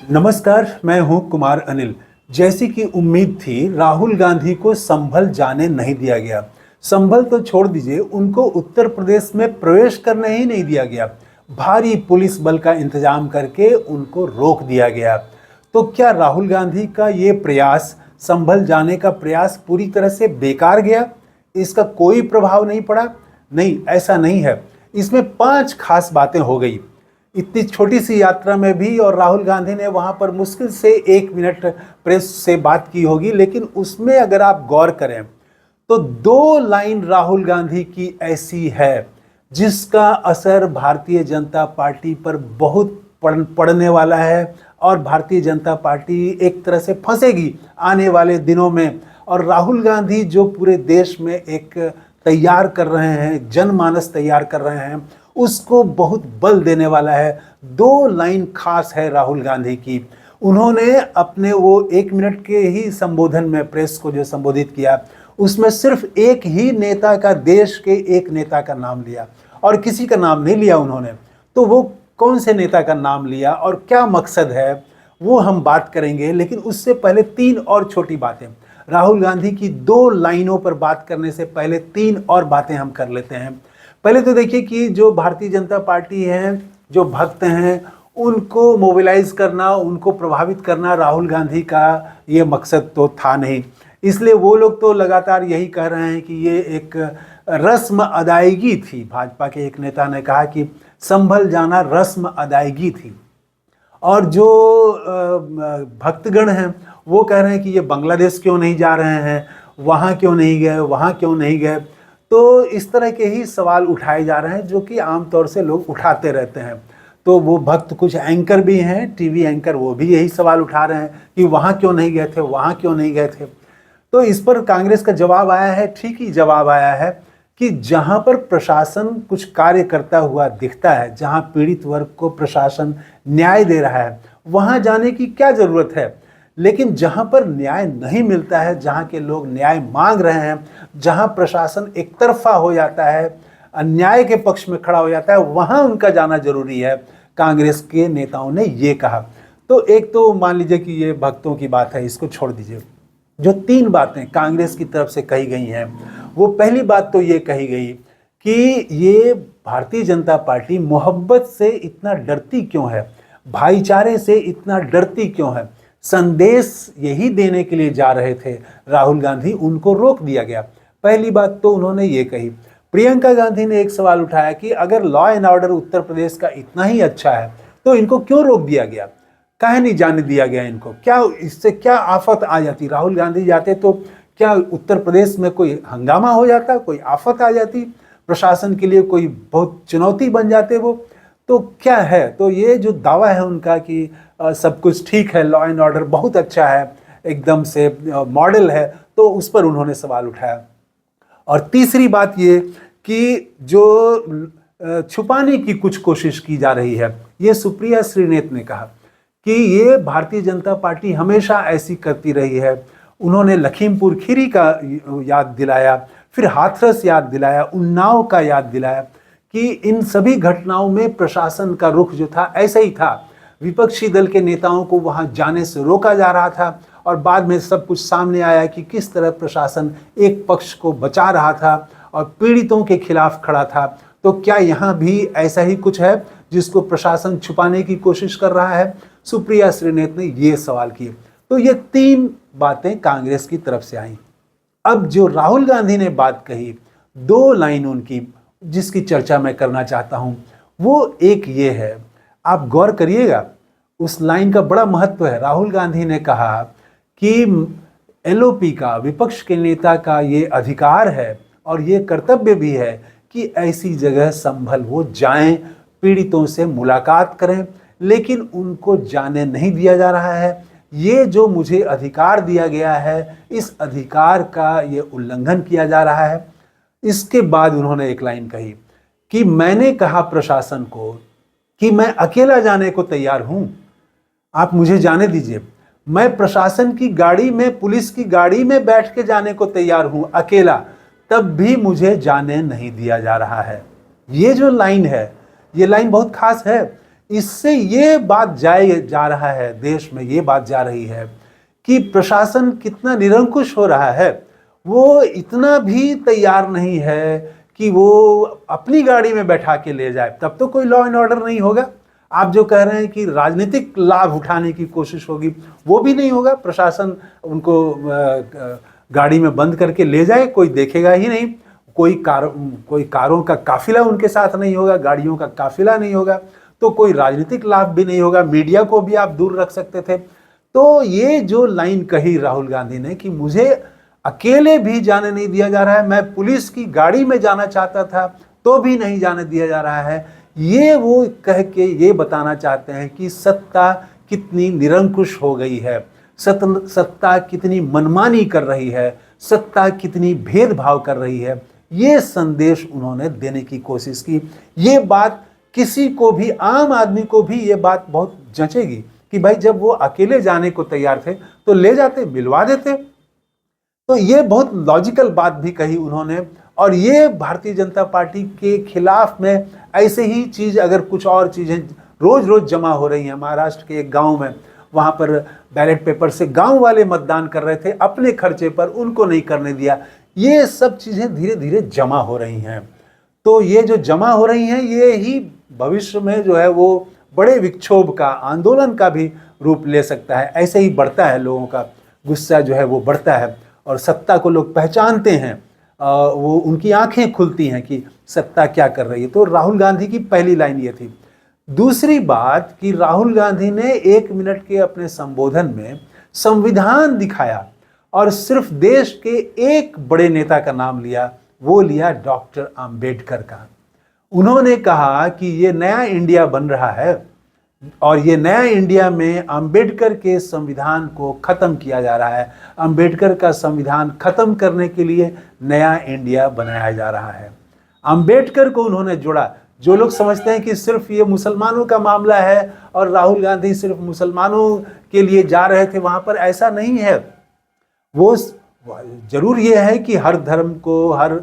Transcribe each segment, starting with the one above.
नमस्कार, मैं हूं कुमार अनिल। जैसी कि उम्मीद थी, राहुल गांधी को संभल जाने नहीं दिया गया। संभल तो छोड़ दीजिए, उनको उत्तर प्रदेश में प्रवेश करने ही नहीं दिया गया। भारी पुलिस बल का इंतजाम करके उनको रोक दिया गया। तो क्या राहुल गांधी का ये प्रयास, संभल जाने का प्रयास पूरी तरह से बेकार गया? इसका कोई प्रभाव नहीं पड़ा? नहीं, ऐसा नहीं है। इसमें 5 खास बातें हो गई। इतनी छोटी सी यात्रा में भी, और राहुल गांधी ने वहां पर मुश्किल से 1 मिनट प्रेस से बात की होगी, लेकिन उसमें अगर आप गौर करें तो 2 लाइन राहुल गांधी की ऐसी है जिसका असर भारतीय जनता पार्टी पर बहुत पड़ने वाला है, और भारतीय जनता पार्टी एक तरह से फंसेगी आने वाले दिनों में। और राहुल गांधी जो पूरे देश में एक तैयार कर रहे हैं, जनमानस तैयार कर रहे हैं, उसको बहुत बल देने वाला है। 2 लाइन खास है राहुल गांधी की। उन्होंने अपने वो 1 मिनट के ही संबोधन में प्रेस को जो संबोधित किया, उसमें सिर्फ एक ही नेता का, देश के एक नेता का नाम लिया और किसी का नाम नहीं लिया उन्होंने। तो वो कौन से नेता का नाम लिया और क्या मकसद है, वो हम बात करेंगे। लेकिन उससे पहले 3 और छोटी बातें, राहुल गांधी की 2 लाइनों पर बात करने से पहले 3 और बातें हम कर लेते हैं। पहले तो देखिए कि जो भारतीय जनता पार्टी है, जो भक्त हैं, उनको मोबिलाइज करना, उनको प्रभावित करना राहुल गांधी का ये मकसद तो था नहीं। इसलिए वो लोग तो लगातार यही कह रहे हैं कि ये एक रस्म अदायगी थी। भाजपा के एक नेता ने कहा कि संभल जाना रस्म अदायगी थी। और जो भक्तगण हैं वो कह रहे हैं कि ये बांग्लादेश क्यों नहीं जा रहे हैं, वहाँ क्यों नहीं गए, वहाँ क्यों नहीं गए। तो इस तरह के ही सवाल उठाए जा रहे हैं जो कि आमतौर से लोग उठाते रहते हैं। तो वो भक्त, कुछ एंकर भी हैं, टीवी एंकर, वो भी यही सवाल उठा रहे हैं कि वहाँ क्यों नहीं गए थे, वहाँ क्यों नहीं गए थे। तो इस पर कांग्रेस का जवाब आया है, ठीक ही जवाब आया है कि जहाँ पर प्रशासन कुछ कार्य करता हुआ दिखता है, जहाँ पीड़ित वर्ग को प्रशासन न्याय दे रहा है, वहाँ जाने की क्या ज़रूरत है। लेकिन जहाँ पर न्याय नहीं मिलता है, जहाँ के लोग न्याय मांग रहे हैं, जहाँ प्रशासन एक तरफा हो जाता है, अन्याय के पक्ष में खड़ा हो जाता है, वहाँ उनका जाना जरूरी है। कांग्रेस के नेताओं ने ये कहा। तो एक तो मान लीजिए कि ये भक्तों की बात है, इसको छोड़ दीजिए। जो 3 बातें कांग्रेस की तरफ से कही गई हैं, वो पहली बात तो ये कही गई कि ये भारतीय जनता पार्टी मोहब्बत से इतना डरती क्यों है, भाईचारे से इतना डरती क्यों है। संदेश यही देने के लिए जा रहे थे राहुल गांधी, उनको रोक दिया गया। पहली बात तो उन्होंने ये कही। प्रियंका गांधी ने एक सवाल उठाया कि अगर law and order Uttar Pradesh का इतना ही अच्छा है तो इनको क्यों रोक दिया गया, काहे नहीं जाने दिया गया इनको, क्या इससे क्या आफत आ जाती। राहुल गांधी जाते तो क्या उत्तर प्रदेश में कोई हंगामा हो जाता, कोई आफत आ जाती, प्रशासन के लिए कोई बहुत चुनौती बन जाते वो। तो क्या है, तो ये जो दावा है उनका कि सब कुछ ठीक है, लॉ एंड ऑर्डर बहुत अच्छा है, एकदम से मॉडल है, तो उस पर उन्होंने सवाल उठाया। और तीसरी बात ये कि जो छुपाने की कुछ कोशिश की जा रही है, ये सुप्रिया श्रीनेत ने कहा कि ये भारतीय जनता पार्टी हमेशा ऐसी करती रही है। उन्होंने लखीमपुर खीरी का याद दिलाया, फिर हाथरस याद दिलाया, उन्नाव का याद दिलाया कि इन सभी घटनाओं में प्रशासन का रुख जो था ऐसा ही था। विपक्षी दल के नेताओं को वहां जाने से रोका जा रहा था, और बाद में सब कुछ सामने आया कि किस तरह प्रशासन एक पक्ष को बचा रहा था और पीड़ितों के खिलाफ खड़ा था। तो क्या यहाँ भी ऐसा ही कुछ है जिसको प्रशासन छुपाने की कोशिश कर रहा है? सुप्रिया श्रीनेत ने ये सवाल किए। तो ये 3 बातें कांग्रेस की तरफ से आई। अब जो राहुल गांधी ने बात कही, 2 लाइन उनकी, जिसकी चर्चा मैं करना चाहता हूं, वो एक ये है, आप गौर करिएगा, उस लाइन का बड़ा महत्व है। राहुल गांधी ने कहा कि एलओपी का, विपक्ष के नेता का ये अधिकार है और ये कर्तव्य भी है कि ऐसी जगह संभल वो जाएं, पीड़ितों से मुलाकात करें, लेकिन उनको जाने नहीं दिया जा रहा है। ये जो मुझे अधिकार दिया गया है, इस अधिकार का ये उल्लंघन किया जा रहा है। इसके बाद उन्होंने एक लाइन कही कि मैंने कहा प्रशासन को कि मैं अकेला जाने को तैयार हूं, आप मुझे जाने दीजिए। मैं प्रशासन की गाड़ी में, पुलिस की गाड़ी में बैठ के जाने को तैयार हूं अकेला, तब भी मुझे जाने नहीं दिया जा रहा है। ये जो लाइन है, ये लाइन बहुत खास है इससे ये बात जा रहा है, देश में ये बात जा रही है कि प्रशासन कितना निरंकुश हो रहा है। वो इतना भी तैयार नहीं है कि वो अपनी गाड़ी में बैठा के ले जाए, तब तो कोई लॉ एंड ऑर्डर नहीं होगा। आप जो कह रहे हैं कि राजनीतिक लाभ उठाने की कोशिश होगी, वो भी नहीं होगा। प्रशासन उनको गाड़ी में बंद करके ले जाए, कोई देखेगा ही नहीं। कोई कारों का काफिला उनके साथ नहीं होगा, गाड़ियों का काफिला नहीं होगा, तो कोई राजनीतिक लाभ भी नहीं होगा। मीडिया को भी आप दूर रख सकते थे। तो ये जो लाइन कही राहुल गांधी ने कि मुझे अकेले भी जाने नहीं दिया जा रहा है, मैं पुलिस की गाड़ी में जाना चाहता था तो भी नहीं जाने दिया जा रहा है, ये वो कह के ये बताना चाहते हैं कि सत्ता कितनी निरंकुश हो गई है, सत्ता कितनी मनमानी कर रही है, सत्ता कितनी भेदभाव कर रही है। ये संदेश उन्होंने देने की कोशिश की। ये बात किसी को भी, आम आदमी को भी ये बात बहुत जचेगी कि भाई जब वो अकेले जाने को तैयार थे तो ले जाते, मिलवा देते। तो ये बहुत लॉजिकल बात भी कही उन्होंने। और ये भारतीय जनता पार्टी के खिलाफ में ऐसे ही चीज, अगर कुछ और चीजें रोज रोज जमा हो रही हैं। महाराष्ट्र के एक गांव में, वहां पर बैलेट पेपर से गांव वाले मतदान कर रहे थे अपने खर्चे पर, उनको नहीं करने दिया। ये सब चीजें धीरे धीरे जमा हो रही हैं। तो ये जो जमा हो रही हैं, ये ही भविष्य में जो है वो बड़े विक्षोभ का, आंदोलन का भी रूप ले सकता है। ऐसे ही बढ़ता है, लोगों का गुस्सा जो है वो बढ़ता है और सत्ता को लोग पहचानते हैं। वो उनकी आंखें खुलती हैं कि सत्ता क्या कर रही है। तो राहुल गांधी की पहली लाइन ये थी। दूसरी बात कि राहुल गांधी ने 1 मिनट के अपने संबोधन में संविधान दिखाया और सिर्फ देश के एक बड़े नेता का नाम लिया, वो लिया डॉक्टर अंबेडकर का। उन्होंने कहा कि ये नया इंडिया बन रहा है और ये नया इंडिया में अंबेडकर के संविधान को खत्म किया जा रहा है। अंबेडकर का संविधान खत्म करने के लिए नया इंडिया बनाया जा रहा है। अंबेडकर को उन्होंने जोड़ा। जो लोग समझते हैं कि सिर्फ ये मुसलमानों का मामला है और राहुल गांधी सिर्फ मुसलमानों के लिए जा रहे थे वहां पर, ऐसा नहीं है। वो जरूर ये है कि हर धर्म को, हर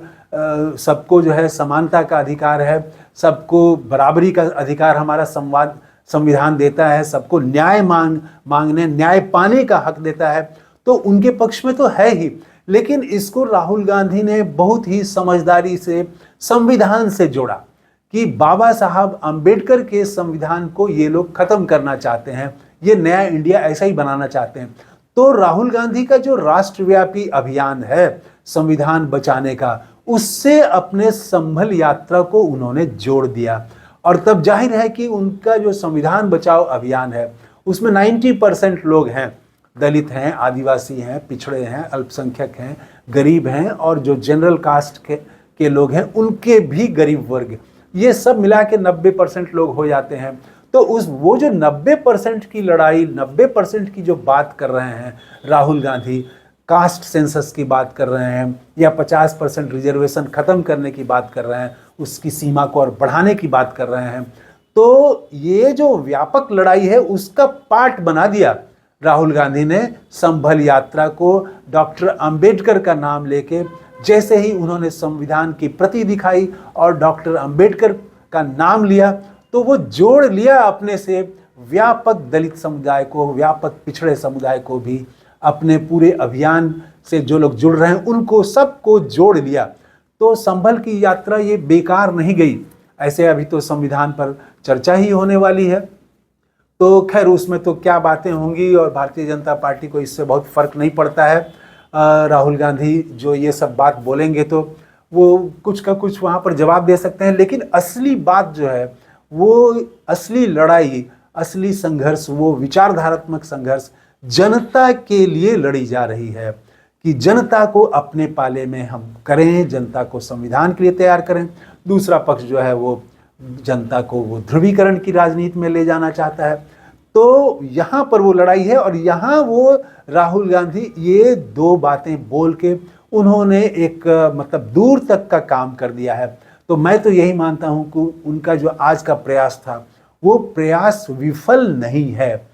सबको जो है समानता का अधिकार है, सबको बराबरी का अधिकार हमारा संविधान देता है, सबको न्याय मांगने, न्याय पाने का हक देता है। तो उनके पक्ष में तो है ही, लेकिन इसको राहुल गांधी ने बहुत ही समझदारी से संविधान से जोड़ा कि बाबा साहब अंबेडकर के संविधान को ये लोग खत्म करना चाहते हैं, ये नया इंडिया ऐसा ही बनाना चाहते हैं। तो राहुल गांधी का जो राष्ट्रव्यापी अभियान है संविधान बचाने का, उससे अपने संभल यात्रा को उन्होंने जोड़ दिया। और तब जाहिर है कि उनका जो संविधान बचाओ अभियान है उसमें 90% लोग हैं, दलित हैं, आदिवासी हैं, पिछड़े हैं, अल्पसंख्यक हैं, गरीब हैं और जो जनरल कास्ट के लोग हैं उनके भी गरीब वर्ग, ये सब मिला के 90% लोग हो जाते हैं। तो वो जो 90% की लड़ाई, 90% की जो बात कर रहे हैं राहुल गांधी, कास्ट सेंसस की बात कर रहे हैं या 50% रिजर्वेशन खत्म करने की बात कर रहे हैं, उसकी सीमा को और बढ़ाने की बात कर रहे हैं, तो ये जो व्यापक लड़ाई है उसका पार्ट बना दिया राहुल गांधी ने संभल यात्रा को। डॉक्टर अंबेडकर का नाम लेके जैसे ही उन्होंने संविधान की प्रति दिखाई और डॉक्टर अंबेडकर का नाम लिया, तो वो जोड़ लिया अपने से व्यापक दलित समुदाय को, व्यापक पिछड़े समुदाय को भी, अपने पूरे अभियान से जो लोग जुड़ रहे हैं उनको सबको जोड़ लिया। तो संभल की यात्रा ये बेकार नहीं गई। ऐसे अभी तो संविधान पर चर्चा ही होने वाली है, तो खैर उसमें तो क्या बातें होंगी और भारतीय जनता पार्टी को इससे बहुत फर्क नहीं पड़ता है। राहुल गांधी जो ये सब बात बोलेंगे तो वो कुछ का कुछ वहाँ पर जवाब दे सकते हैं, लेकिन असली बात जो है वो, असली लड़ाई, असली संघर्ष, वो विचारधारात्मक संघर्ष जनता के लिए लड़ी जा रही है कि जनता को अपने पाले में हम करें, जनता को संविधान के लिए तैयार करें। दूसरा पक्ष जो है वो जनता को वो ध्रुवीकरण की राजनीति में ले जाना चाहता है। तो यहाँ पर वो लड़ाई है और यहाँ वो राहुल गांधी ये दो बातें बोल के उन्होंने एक मतलब दूर तक का काम कर दिया है। तो मैं तो यही मानता हूँ कि उनका जो आज का प्रयास था वो प्रयास विफल नहीं है।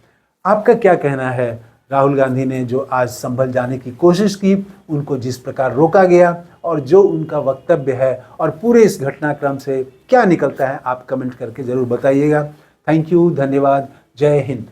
आपका क्या कहना है? राहुल गांधी ने जो आज संभल जाने की कोशिश की, उनको जिस प्रकार रोका गया और जो उनका वक्तव्य है और पूरे इस घटनाक्रम से क्या निकलता है, आप कमेंट करके ज़रूर बताइएगा। थैंक यू, धन्यवाद, जय हिंद।